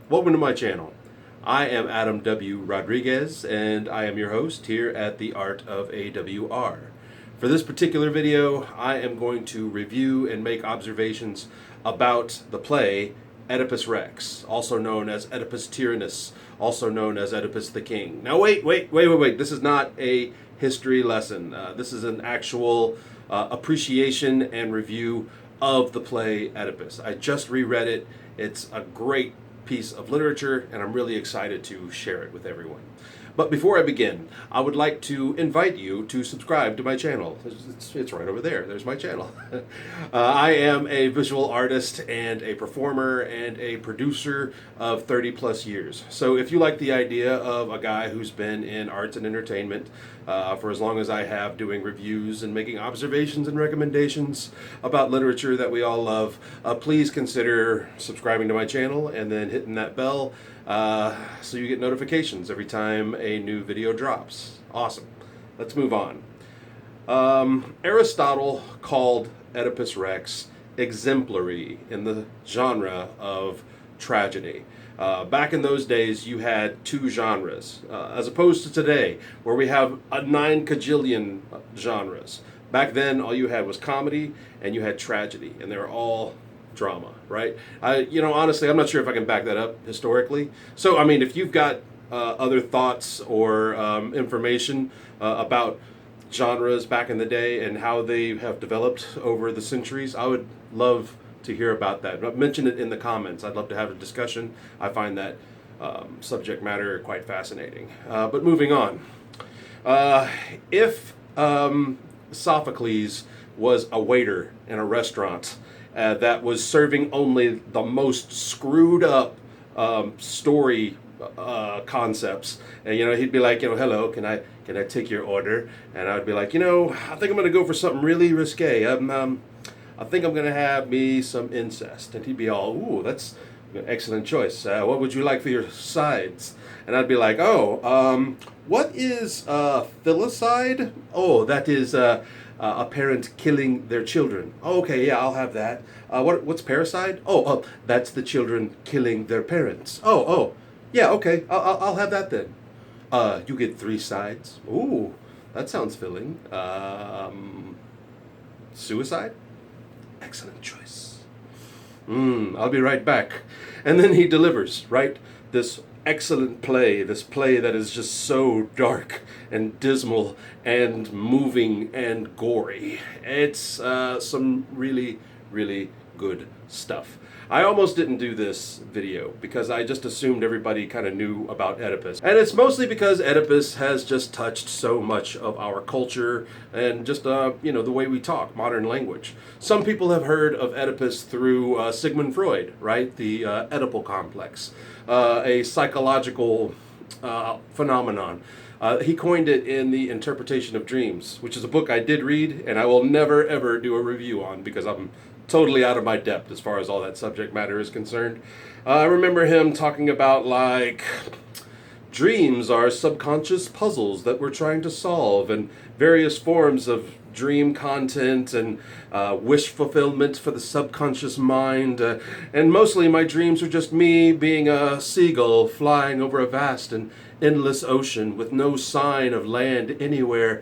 Welcome to my channel. I am Adam W. Rodriguez, and I am your host here at The Art of AWR. For this particular video, I am going to review and make observations about the play Oedipus Rex, also known as Oedipus Tyrannus, also known as Oedipus the King. Now wait. This is not a history lesson. This is an actual appreciation and review of the play Oedipus. I just reread it. It's a great piece of literature, and I'm really excited to share it with everyone. But before I begin, I would like to invite you to subscribe to my channel. It's right over there. There's my channel. I am a visual artist and a performer and a producer of 30 plus years. So if you like the idea of a guy who's been in arts and entertainment for as long as I have, doing reviews and making observations and recommendations about literature that we all love, please consider subscribing to my channel and then hitting that bell so you get notifications every time a new video drops. Awesome. Let's move on. Aristotle called Oedipus Rex exemplary in the genre of tragedy. Back in those days, you had two genres, as opposed to today, where we have a 9 kajillion genres. Back then, all you had was comedy and you had tragedy, and they were all drama, right? Honestly, I'm not sure if I can back that up historically. So, I mean, if you've got other thoughts or information about genres back in the day and how they have developed over the centuries, I would love to hear about that. Mention it in the comments. I'd love to have a discussion. I find that subject matter quite fascinating. But moving on. If Sophocles was a waiter in a restaurant that was serving only the most screwed up story concepts, and he'd be like, hello, can I take your order? And I'd be like, I think I'm gonna go for something really risque. I think I'm gonna have me some incest. And he'd be all, ooh, that's an excellent choice. What would you like for your sides? And I'd be like, what is filicide? Oh, that is a parent killing their children. Oh, okay, yeah, I'll have that. What's parricide? Oh, that's the children killing their parents. Oh, yeah, okay, I'll have that then. You get 3 sides. Ooh, that sounds filling. Suicide? Excellent choice. I'll be right back. And then he delivers, right? This excellent play, this play that is just so dark and dismal and moving and gory. It's some really, really good stuff. I almost didn't do this video because I just assumed everybody kind of knew about Oedipus. And it's mostly because Oedipus has just touched so much of our culture and just, the way we talk, modern language. Some people have heard of Oedipus through Sigmund Freud, right? The Oedipal complex, a psychological phenomenon. He coined it in The Interpretation of Dreams, which is a book I did read and I will never ever do a review on because I'm totally out of my depth as far as all that subject matter is concerned. I remember him talking about, like, dreams are subconscious puzzles that we're trying to solve, and various forms of dream content and wish fulfillment for the subconscious mind. And mostly my dreams are just me being a seagull flying over a vast and endless ocean with no sign of land anywhere.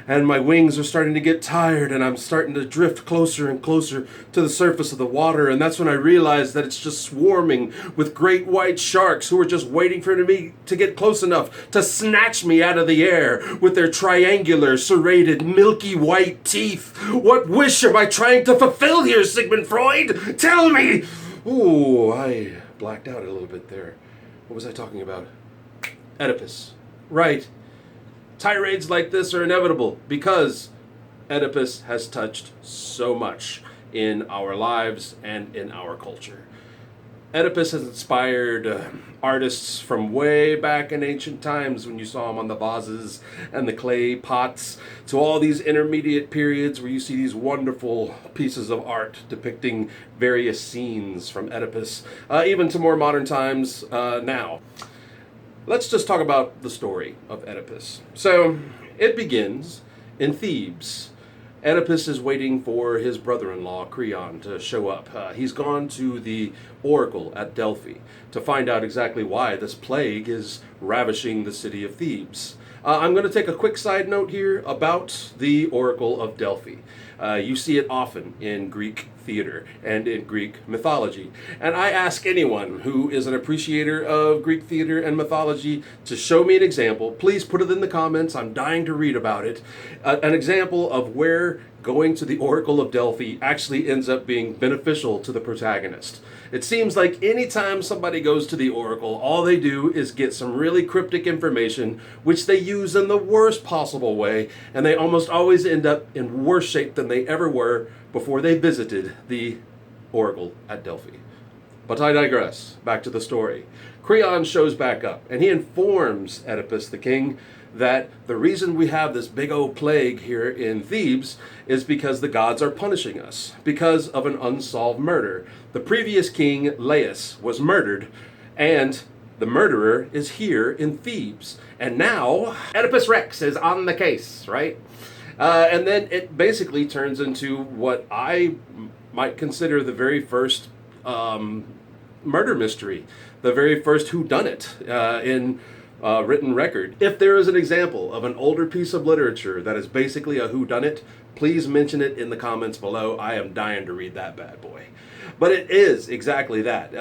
And my wings are starting to get tired, and I'm starting to drift closer and closer to the surface of the water. And that's when I realize that it's just swarming with great white sharks who are just waiting for me to get close enough to snatch me out of the air with their triangular, serrated, milky white teeth. What wish am I trying to fulfill here, Sigmund Freud? Tell me! Ooh, I blacked out a little bit there. What was I talking about? Oedipus. Right. Tirades like this are inevitable because Oedipus has touched so much in our lives and in our culture. Oedipus has inspired artists from way back in ancient times when you saw him on the vases and the clay pots, to all these intermediate periods where you see these wonderful pieces of art depicting various scenes from Oedipus, even to more modern times now. Let's just talk about the story of Oedipus. So, it begins in Thebes, Oedipus is waiting for his brother-in-law, Creon, to show up. He's gone to the oracle at Delphi to find out exactly why this plague is ravishing the city of Thebes. I'm going to take a quick side note here about the oracle of Delphi. You see it often in Greek theater and in Greek mythology. And I ask anyone who is an appreciator of Greek theater and mythology to show me an example. Please put it in the comments. I'm dying to read about it. An example of where going to the Oracle of Delphi actually ends up being beneficial to the protagonist. It seems like anytime somebody goes to the Oracle, all they do is get some really cryptic information, which they use in the worst possible way, and they almost always end up in worse shape than they ever were before they visited the Oracle at Delphi. But I digress. Back to the story. Creon shows back up, and he informs Oedipus the king that the reason we have this big old plague here in Thebes is because the gods are punishing us because of an unsolved murder. The previous king, Laius, was murdered, and the murderer is here in Thebes. And now, Oedipus Rex is on the case, right? And then it basically turns into what I might consider the very first murder mystery, the very first whodunit in written record. If there is an example of an older piece of literature that is basically a whodunit, please mention it in the comments below. I am dying to read that bad boy. But it is exactly that.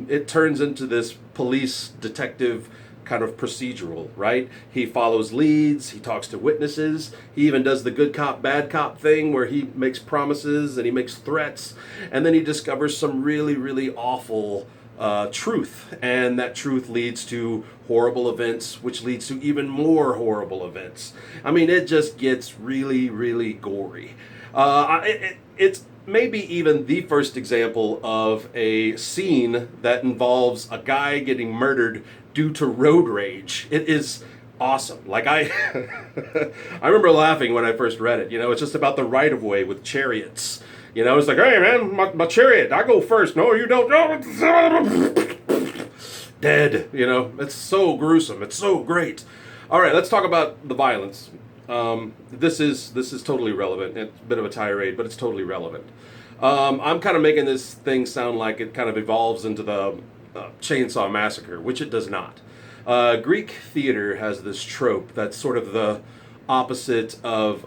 It turns into this police detective kind of procedural, right? He follows leads, he talks to witnesses, he even does the good cop, bad cop thing where he makes promises and he makes threats, and then he discovers some really, really awful truth, and that truth leads to horrible events, which leads to even more horrible events. I mean, it just gets really, really gory. It's maybe even the first example of a scene that involves a guy getting murdered due to road rage. It is awesome. Like I remember laughing when I first read it. You know, it's just about the right of way with chariots. You know, it's like, hey man, my chariot, I go first. No, you don't. No. Dead. You know, it's so gruesome. It's so great. All right, let's talk about the violence. This is totally relevant. It's a bit of a tirade, but it's totally relevant. I'm kind of making this thing sound like it kind of evolves into the Chainsaw Massacre, which it does not. Greek theater has this trope that's sort of the opposite of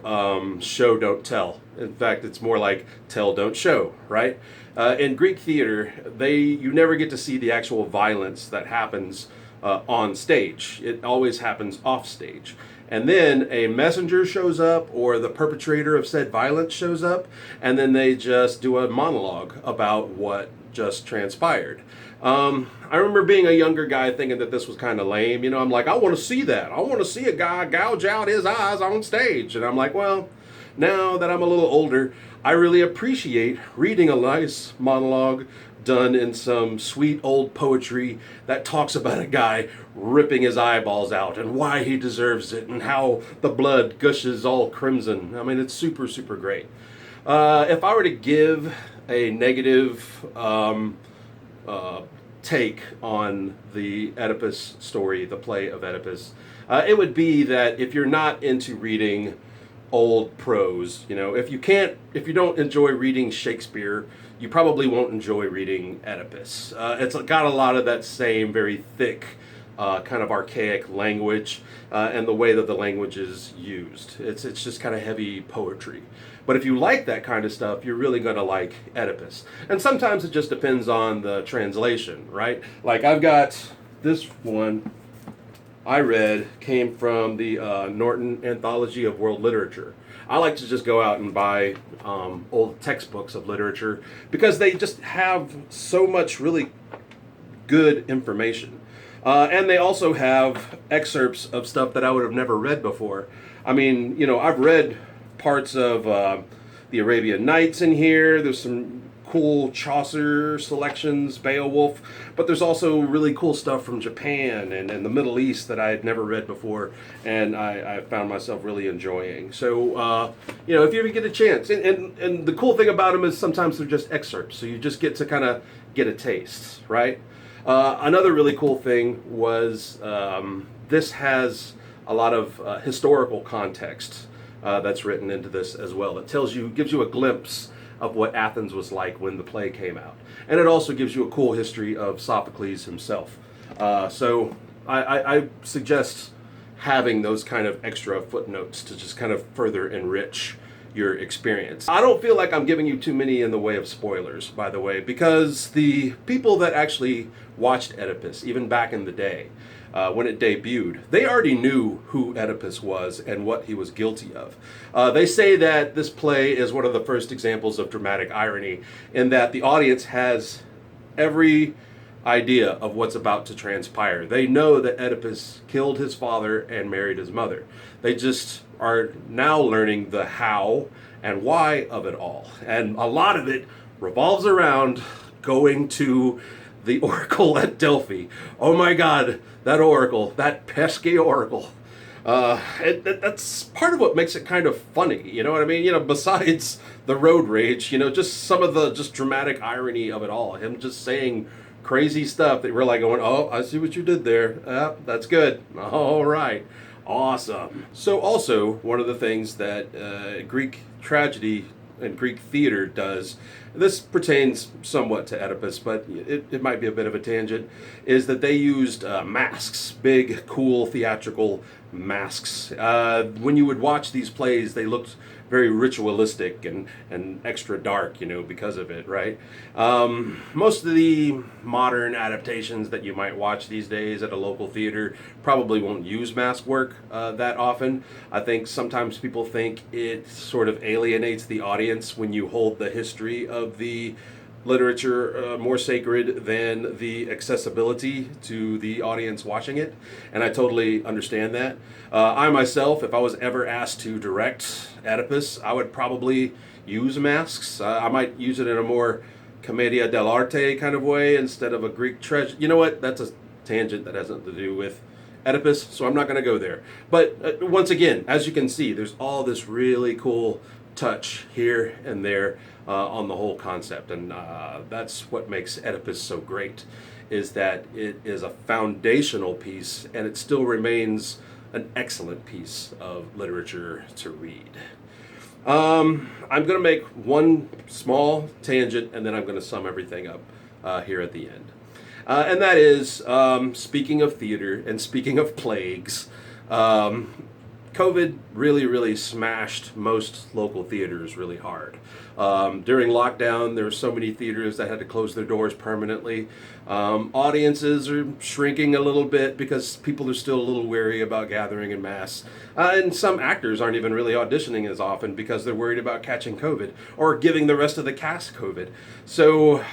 show, don't tell. In fact, it's more like tell, don't show, right? In Greek theater, you never get to see the actual violence that happens on stage. It always happens off stage. And then a messenger shows up, or the perpetrator of said violence shows up, and then they just do a monologue about what just transpired. I remember being a younger guy thinking that this was kind of lame. You know, I'm like, I want to see that. I want to see a guy gouge out his eyes on stage. And I'm like, well, now that I'm a little older, I really appreciate reading a nice monologue done in some sweet old poetry that talks about a guy ripping his eyeballs out and why he deserves it and how the blood gushes all crimson. I mean, it's super, super great. If I were to give a negative take on the Oedipus story, the play of Oedipus, it would be that if you're not into reading old prose, you know, if you don't enjoy reading Shakespeare, you probably won't enjoy reading Oedipus. It's got a lot of that same very thick, kind of archaic language, and the way that the language is used. It's just kind of heavy poetry. But if you like that kind of stuff, you're really going to like Oedipus. And sometimes it just depends on the translation, right? Like I've got this one I read came from the Norton Anthology of World Literature. I like to just go out and buy old textbooks of literature because they just have so much really good information. And they also have excerpts of stuff that I would have never read before. I mean, you know, I've read parts of the Arabian Nights in here. There's some cool Chaucer selections, Beowulf, but there's also really cool stuff from Japan and the Middle East that I had never read before, and I found myself really enjoying. So, you know, if you ever get a chance, and the cool thing about them is sometimes they're just excerpts, so you just get to kind of get a taste, right? Another really cool thing was this has a lot of historical context that's written into this as well. It gives you a glimpse of what Athens was like when the play came out. And it also gives you a cool history of Sophocles himself. So I suggest having those kind of extra footnotes to just kind of further enrich your experience. I don't feel like I'm giving you too many in the way of spoilers, by the way, because the people that actually watched Oedipus, even back in the day, when it debuted, they already knew who Oedipus was and what he was guilty of. They say that this play is one of the first examples of dramatic irony, in that the audience has every idea of what's about to transpire. They know that Oedipus killed his father and married his mother. They just are now learning the how and why of it all. And a lot of it revolves around going to the oracle at Delphi. Oh my God, that oracle, that pesky oracle. That's part of what makes it kind of funny, you know what I mean? You know, besides the road rage, you know, just some of the just dramatic irony of it all. Him just saying crazy stuff that we're like going, oh, I see what you did there. That's good. All right. Awesome. So also, one of the things that Greek tragedy and Greek theater does, this pertains somewhat to Oedipus, but it might be a bit of a tangent, is that they used masks, big, cool, theatrical masks. When you would watch these plays, they looked very ritualistic and extra dark, you know, because of it, right? Most of the modern adaptations that you might watch these days at a local theater probably won't use mask work that often. I think sometimes people think it sort of alienates the audience when you hold the history of the literature more sacred than the accessibility to the audience watching it, and I totally understand that. I myself, if I was ever asked to direct Oedipus, I would probably use masks. I might use it in a more commedia dell'arte kind of way instead of a Greek tragedy. You know what? That's a tangent that has nothing to do with Oedipus, so I'm not going to go there. But once again, as you can see, there's all this really cool touch here and there on the whole concept, and that's what makes Oedipus so great, is that it is a foundational piece and it still remains an excellent piece of literature to read. I'm going to make one small tangent and then I'm going to sum everything up here at the end. And that is, speaking of theater and speaking of plagues, COVID really smashed most local theaters really hard. During lockdown, there were so many theaters that had to close their doors permanently. Audiences are shrinking a little bit because people are still a little wary about gathering in mass. And some actors aren't even really auditioning as often because they're worried about catching COVID or giving the rest of the cast COVID. So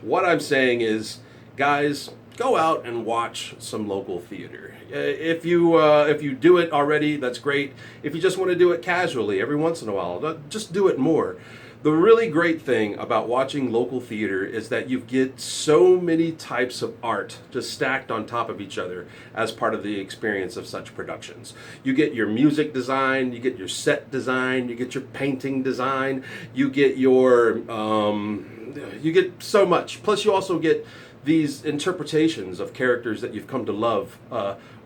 what I'm saying is, guys, go out and watch some local theater. If you do it already, that's great. If you just want to do it casually every once in a while, just do it more. The really great thing about watching local theater is that you get so many types of art just stacked on top of each other as part of the experience of such productions. You get your music design, you get your set design, you get your painting design, you get you get so much. Plus you also get these interpretations of characters that you've come to love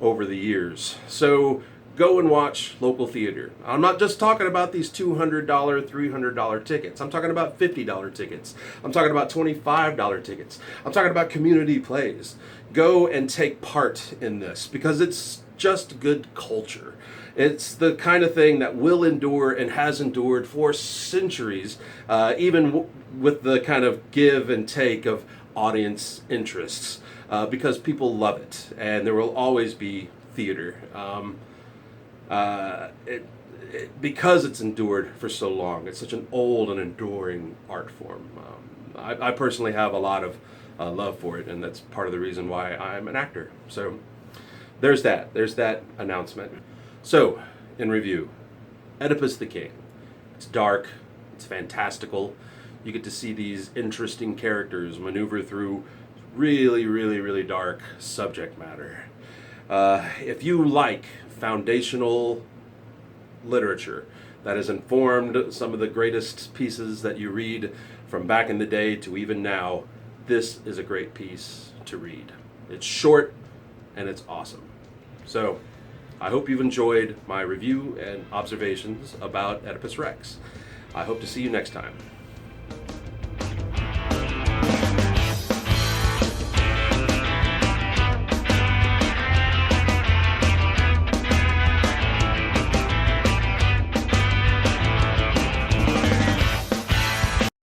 over the years. So go and watch local theater. I'm not just talking about these $200, $300 tickets. I'm talking about $50 tickets. I'm talking about $25 tickets. I'm talking about community plays. Go and take part in this because it's just good culture. It's the kind of thing that will endure and has endured for centuries, even with the kind of give and take of audience interests, because people love it and there will always be theater. Because it's endured for so long. It's such an old and enduring art form. I personally have a lot of love for it, and that's part of the reason why I'm an actor. So there's that announcement. So, in review, Oedipus the King. It's dark, it's fantastical. You get to see these interesting characters maneuver through really dark subject matter. If you like foundational literature that has informed some of the greatest pieces that you read from back in the day to even now, this is a great piece to read. It's short and it's awesome. So, I hope you've enjoyed my review and observations about Oedipus Rex. I hope to see you next time.